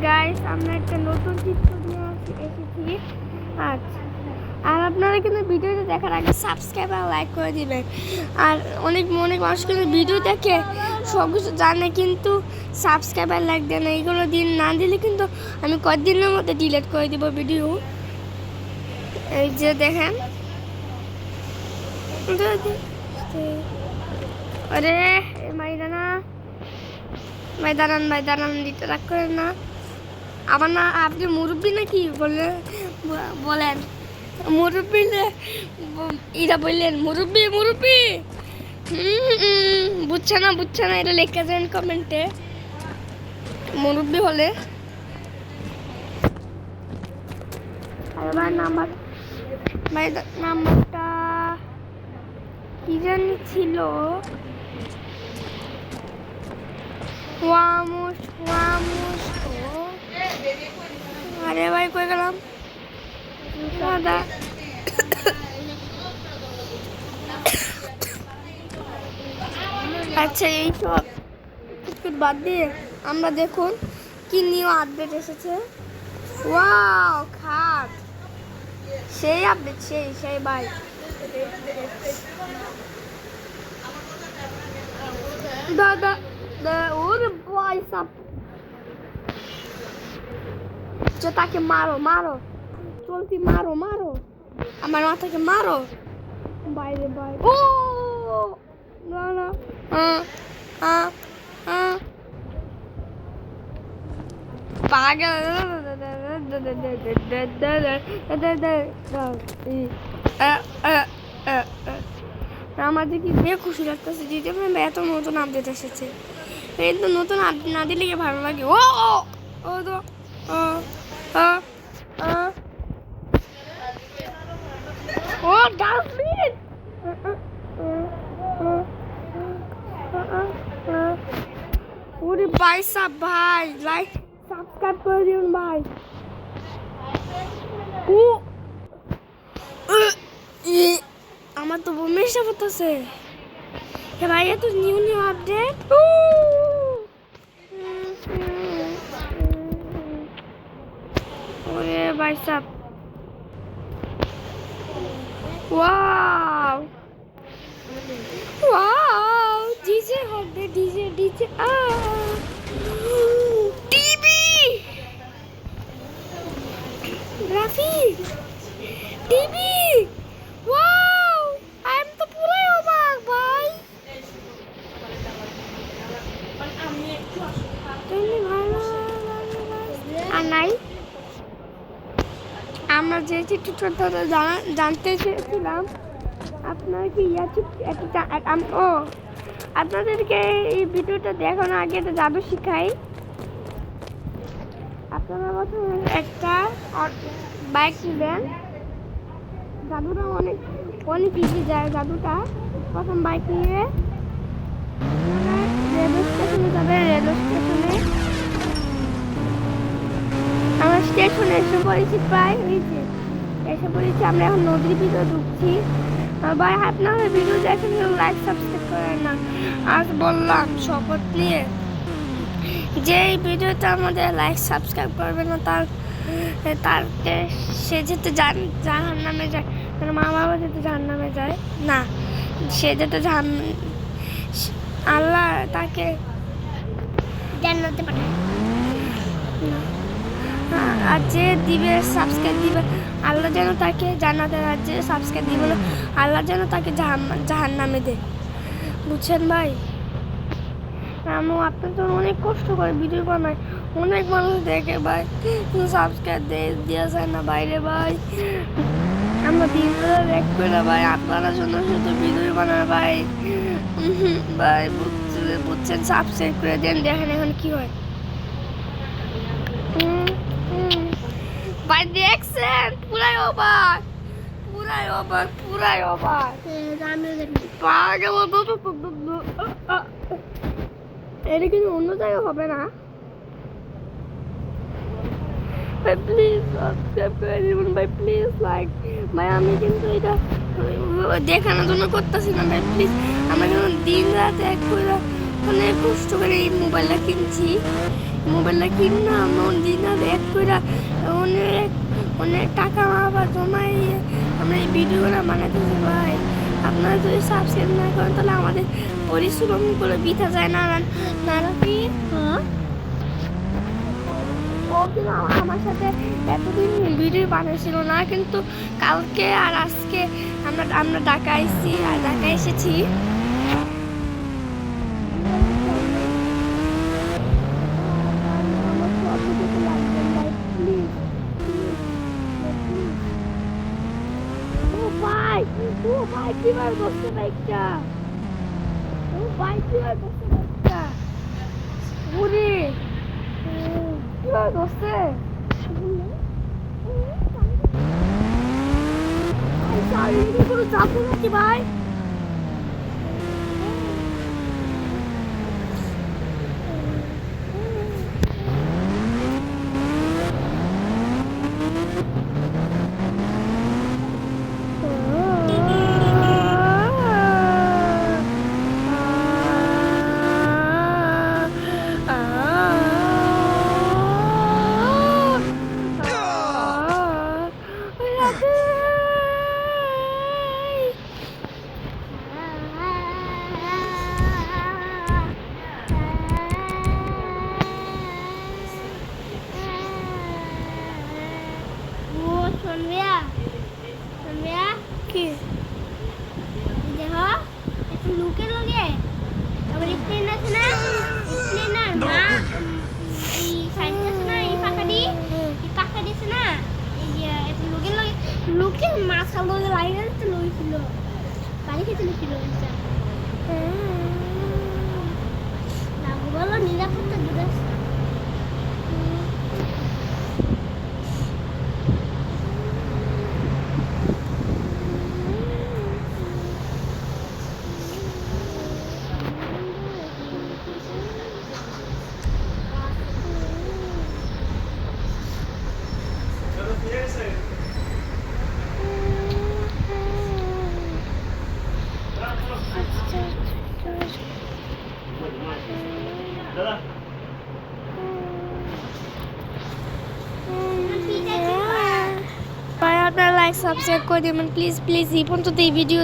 Guys, আমরা একটা নতুন চিত্র নিয়ে এসেছি। আচ্ছা, আর আপনারা কিন্তু ভিডিওটা দেখার আগে সাবস্ক্রাইব আর লাইক করে দিবেন। আর অনেক মানুষ কিন্তু ভিডিও দেখে সব কিছু জানে, কিন্তু সাবস্ক্রাইব আর লাইক দেয় না। এইগুলো দিন না দিলে কিন্তু আমি কয়েকদিনের মধ্যে ডিলিট করে দিব ভিডিও। এই যে দেখেন, আরে ভাই দাঁড়ান দিতে রাখ করেন না। আবার না আপনি মুরব্বী নাকি বলেন মুরব্বী, এটা বললেন মুরব্বী বুঝছে না এটা লেখা যান কমেন্টে মুরব্বী হলে। নাম্বারটা কি জানি ছিল, আরে ভাই কই গেলাম দাদা। আচ্ছা, এইসব কিছু বাদ দিয়ে আমরা দেখুন কি নিউ আপডেট এসেছে। ওয়াও, খাট সেই আপডেট, সেই ভাই। দাদা ওরে ভাই সাপ, তাকে মারো চলতি মারো আমার মাথাকে মারো বাইরে ও না পাগল। আমার যে কি বেশ খুশি লাগতেছে যে এত নতুন আপডেট এসেছে। কিন্তু নতুন আপডেট না দিলে কি ভালো লাগে। ও তো ও ডাস্টবিন, ওরে ভাই সাব ভাই, লাইক সাবস্ক্রাইব করে দিন ভাই। ও আমার তো বমি এসে পড়তেছে। হে ভাই, এত নিউ আপডেট। ওরে ভাই সাব, ওয়াও ডিজে হবে, DJ TV graphic TV. Wow, I am তো পুরাই অবাক ভাই। আর নাই, আমরা যে চিত্রটা জানতে চেয়েছিলাম, আপনার কি আপনাদেরকে এই ভিডিওটা দেখানোর আগে একটা জাদু শিখাই। আপনারা প্রথমে একটা বাইক নেবেন, জাদুটা অনেক ইজি যায়। জাদুটা প্রথম বাইক নিয়ে রেলওয়ে স্টেশনে যাবে। রেলওয়ে স্টেশনে আমরা স্টেশনে এসে পড়েছি, প্রায় হয়েছে এসে পড়েছি। আমরা এখন নদীর ভিতরে ঢুকছি। ভাই, আপনারা ভিডিও দেখেন, লাইক সাবস্ক্রাইব করেন না। আজ বললাম শপথ নিয়ে যে এই ভিডিওটা আমাদের লাইক সাবস্ক্রাইব করবে না, তারকে সে যেতে জাহান্নামে যায়, মানে মা বাবা যেতে জাহান্নামে যায় না, সে যেতে আল্লাহ তাকে জান্নাতে পাঠায়। আর যে দিবে সাবস্ক্রাইব দিবে, আল্লাহ যেন তাকে জান্নাতে, আর যে সাবস্ক্রাইব দিবে না, আল্লাহ যেন তাকে জাহান্নামে দেয়। বুঝছেন ভাই? আমি আপনার জন্য অনেক কষ্ট করে ভিডিও বানাই, অনেক মানুষ দেখে ভাই, সাবস্ক্রাইব দেওয়া যায় না বাইরে ভাই। আমরা ভিডিও দেখ করে ভাই আপনারা জন্য শুধু ভিডিও বানায় ভাই। বুঝছেন, সাবস্ক্রাইব করে দেন, দেখেন এখন কি হয় ভাই। দেখছেন, পুরাই অবাক পাগল। এটা কিন্তু অন্য জায়গায় হবে না ভাই। প্লিজ সাবস্ক্রাইব করে দিবেন ভাই, প্লিজ লাইক ভাই। আমি কিন্তু এটা দেখানোর জন্য করতেছি না ভাই, প্লিজ। আমরা কিন্তু দিন রাত এক করে অনেক কষ্ট করে এই মোবাইলটা কিনছি, মোবাইলটা কিনলাম দিনা এক করে অনেক অনেক টাকা আবার জমাইয়ে আমরা এই ভিডিওগুলো বানাতেছি ভাই। আপনারা যদি সাবস্ক্রাইব না করেন তাহলে আমাদের পরিশ্রমগুলো বৃথা যায় না নাকি? হ্যাঁ, ও কিন্তু আমার সাথে এতদিন ভিডিও বানিয়েছিল না, কিন্তু কালকে আর আজকে আমরা ঢাকা এসেছি আর ঢাকা এসেছি। ও ভাই কিবার বসছে বাইকটা, ও ভাই কিবার বসছে বাইকটা, ওরে কিবার বসছে যাবো নাকি ভাই? কি দেখো একটু লুকে লগে আবার স্ক্রিন আছে না, স্ক্রিনার মা এই সাইড আছে না, এই পাকাডি আছে না, এই যে একটু লুকে মাথা লগে লাইন তো লইছিল পানি খেতে লইছিল এটা না বলো নিরাপত্তা দূরে লাইক সাবস্ক্রাইব করে দিবেন প্লিজ প্লিজ। এই পর্যন্ত এই ভিডিও